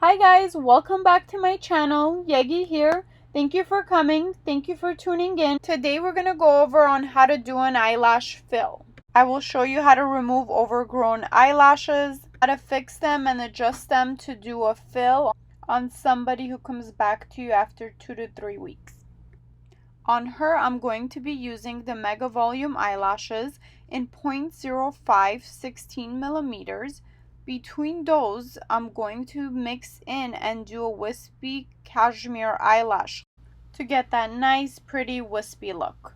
Hi guys, welcome back to my channel. Yegi here. Thank you for coming. Thank you for tuning in. Today we're going to go over on how to do an eyelash fill. I will show you how to remove overgrown eyelashes, how to fix them and adjust them to do a fill on somebody who comes back to you after 2 to 3 weeks. On her, I'm going to be using the Mega Volume eyelashes in 0.05 16 millimeters. Between those, I'm going to mix in and do a wispy cashmere eyelash to get that nice, pretty, wispy look.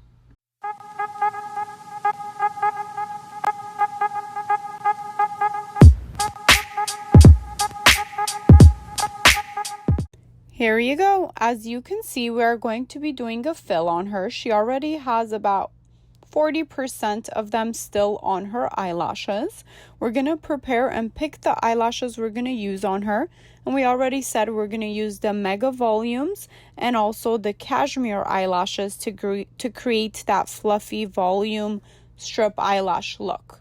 Here you go. As you can see, we are going to be doing a fill on her. She already has about 40% of them still on her eyelashes. We're going to prepare and pick the eyelashes we're going to use on her. And we already said we're going to use the Mega Volumes and also the cashmere eyelashes to create that fluffy volume strip eyelash look.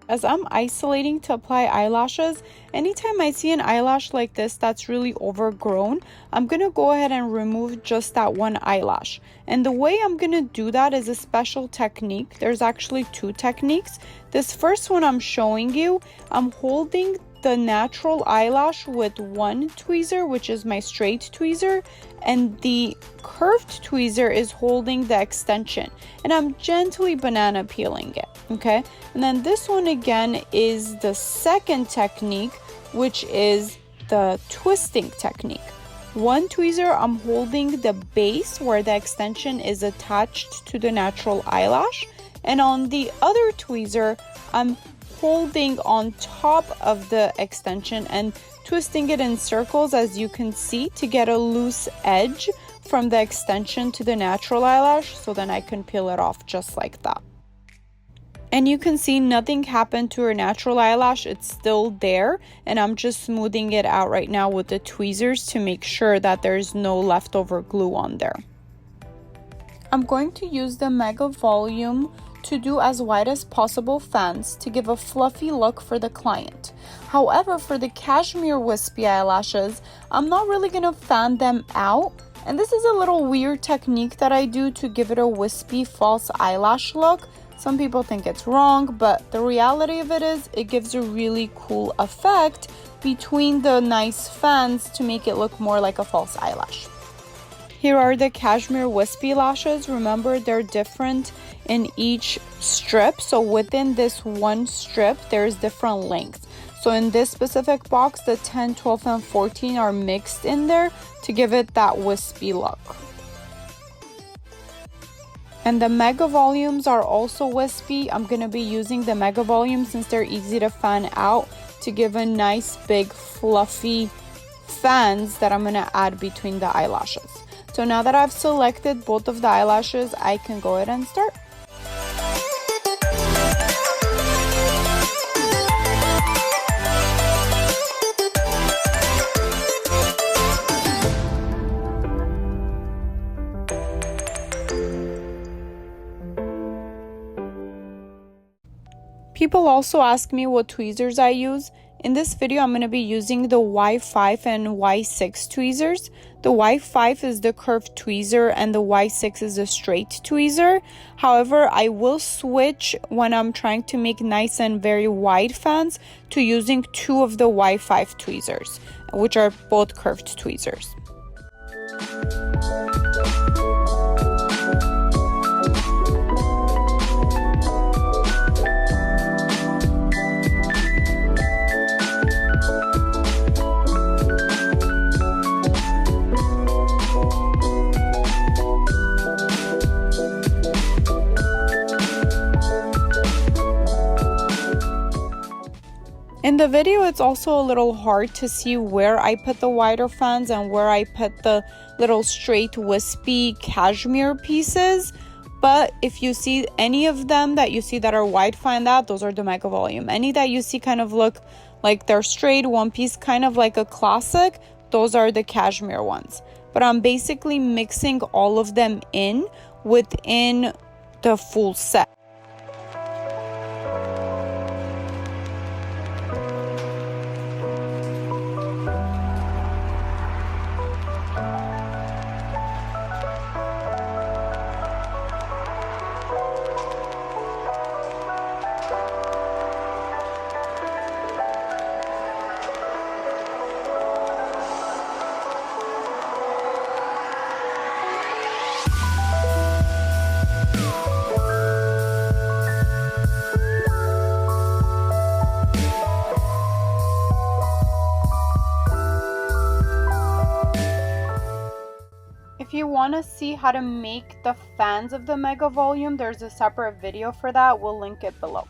As I'm isolating to apply eyelashes, anytime I see an eyelash like this that's really overgrown, I'm going to go ahead and remove just that one eyelash. And the way I'm going to do that is a special technique. There's actually two techniques. This first one I'm showing you, I'm holding the natural eyelash with one tweezer, which is my straight tweezer, and the curved tweezer is holding the extension, and I'm gently banana peeling it. Okay, and then this one again is the second technique, which is the twisting technique. One tweezer, I'm holding the base where the extension is attached to the natural eyelash, and on the other tweezer, I'm holding on top of the extension and twisting it in circles, as you can see, to get a loose edge from the extension to the natural eyelash, so then I can peel it off just like that. And you can see nothing happened to her natural eyelash. It's still there, and I'm just smoothing it out right now with the tweezers to make sure that there's no leftover glue on there. I'm going to use the Mega Volume to do as wide as possible fans to give a fluffy look for the client. However, for the cashmere wispy eyelashes, I'm not really going to fan them out. And this is a little weird technique that I do to give it a wispy false eyelash look. Some people think it's wrong, but the reality of it is it gives a really cool effect between the nice fans to make it look more like a false eyelash. Here are the cashmere wispy lashes. Remember, they're different in each strip. So within this one strip, there's different lengths. So in this specific box, the 10, 12, and 14 are mixed in there to give it that wispy look. And the Mega Volumes are also wispy. I'm going to be using the Mega Volumes since they're easy to fan out to give a nice big fluffy fans that I'm going to add between the eyelashes. So now that I've selected both of the eyelashes, I can go ahead and start. People also ask me what tweezers I use. In this video, I'm going to be using the Y5 and Y6 tweezers. The Y5 is the curved tweezer and the Y6 is a straight tweezer. However, I will switch when I'm trying to make nice and very wide fans to using two of the Y5 tweezers, which are both curved tweezers. In the video, it's also a little hard to see where I put the wider fans and where I put the little straight wispy cashmere pieces. But if you see any of them that you see that are wide fan that, those are the Mega Volume. Any that you see kind of look like they're straight one piece, kind of like a classic, those are the cashmere ones. but I'm basically mixing all of them in within the full set. If you want to see how to make the fans of the Mega Volume, there's a separate video for that. We'll link it below.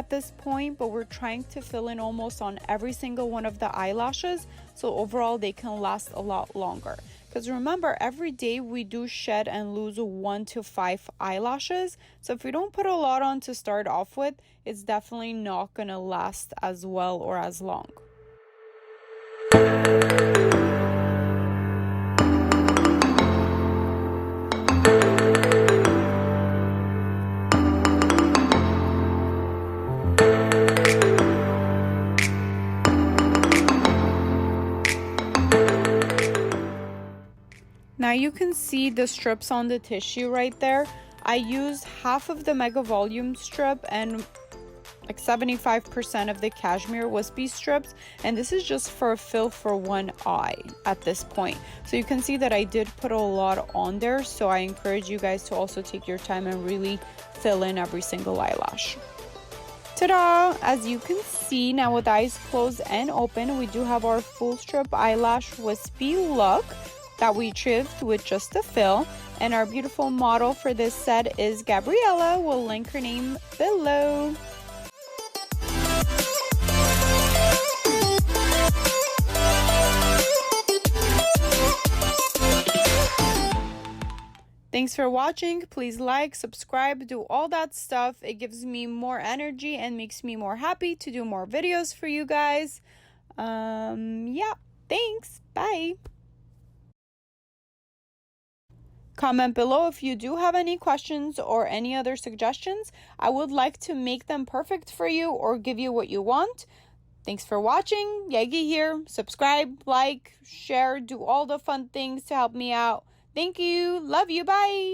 at this point, but we're trying to fill in almost on every single one of the eyelashes, so overall they can last a lot longer. Because remember, every day we do shed and lose 1 to 5 eyelashes, so if we don't put a lot on to start off with, it's definitely not gonna last as well or as long. Now you can see the strips on the tissue right there. I used half of the Mega Volume strip and like 75% of the cashmere wispy strips, and this is just for a fill for one eye at this point. So you can see that I did put a lot on there, so I encourage you guys to also take your time and really fill in every single eyelash. Ta-da! As you can see, now with eyes closed and open, we do have our full strip eyelash wispy look that we trimmed with just a fill, and our beautiful model for this set is Gabriela. We'll link her name below. Thanks for watching. Please like, subscribe, do all that stuff. It gives me more energy and makes me more happy to do more videos for you guys. Yeah, thanks. Bye. Comment below if you do have any questions or any other suggestions. I would like to make them perfect for you or give you what you want. Thanks for watching. Yegi here. Subscribe, like, share, do all the fun things to help me out. Thank you. Love you. Bye.